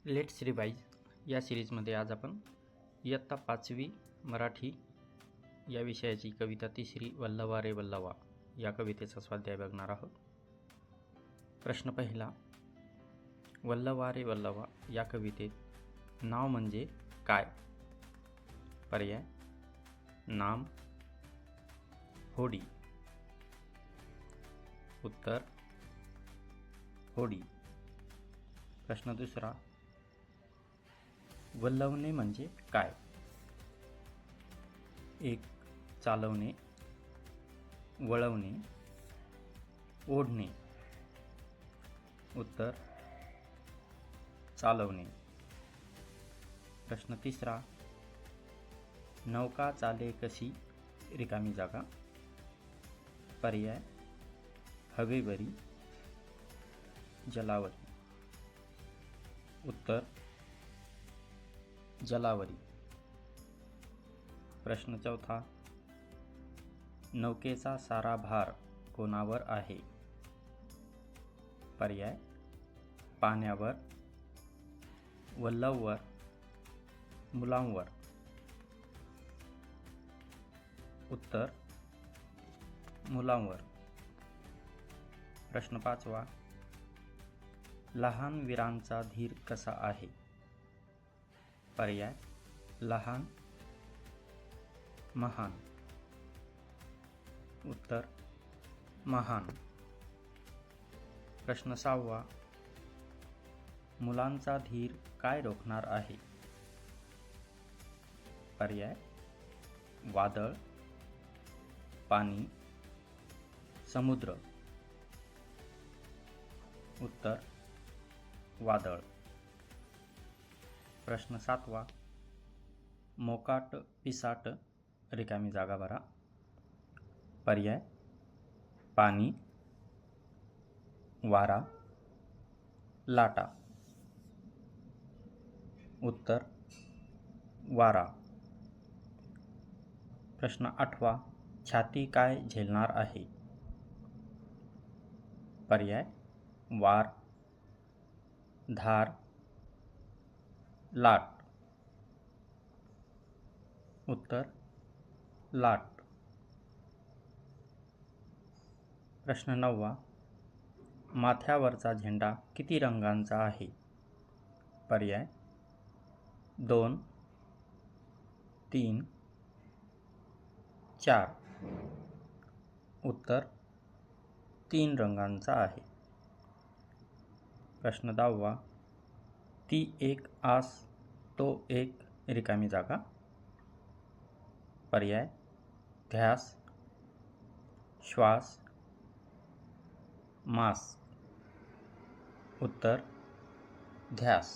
Let's revise या सिरीजमध्ये आज आपण इयत्ता 5वी मराठी या विषयाची कविता तिसरी वल्लवा रे वल्लवा या कवितेचा स्वाध्याय बघणार आहोत. प्रश्न पहिला, वल्लवा रे वल्लवा या कवितेत नाव म्हणजे काय? पर्याय नाम, होडी. उत्तर होडी. प्रश्न दुसरा, वल्लवणे म्हणजे काय? एक, चालवणे, वळवणे, ओढणे. उत्तर चालवणे. प्रश्न तिसरा, नौका चाले कशी रिकामी जागा? पर्याय हवेवरी, जलावरी. उत्तर जलावरी. प्रश्न चौथा, नौकेचा सारा भार कोणावर आहे? पर्याय पाण्यावर, वल्लववर, मुलांवर. उत्तर मुलांवर. प्रश्न पाचवा, लहान वीरांचा धीर कसा आहे? पर्याय लहान, महान. उत्तर महान. प्रश्न सहावा, मुलांचा धीर काय रोखणार आहे? पर्याय वादळ, पाणी, समुद्र. उत्तर वादळ. प्रश्न सातवा, मोकाट पिसाट रिकामी जागा भरा. पर्याय पाणी, वारा, लाटा. उत्तर वारा. प्रश्न आठवा, छाती काय झेलणार आहे? पर्याय वार, धार, लाट. उत्तर लाट. प्रश्न नववा, माथ्यावरचा झेंडा किती रंगांचा आहे? पर्याय 2, 3, 4. उत्तर 3 रंगांचा आहे. प्रश्न 10वा, ती एक आस तो एक रिकामी जागा. पर्याय ध्यास, श्वास, मास. उत्तर ध्यास.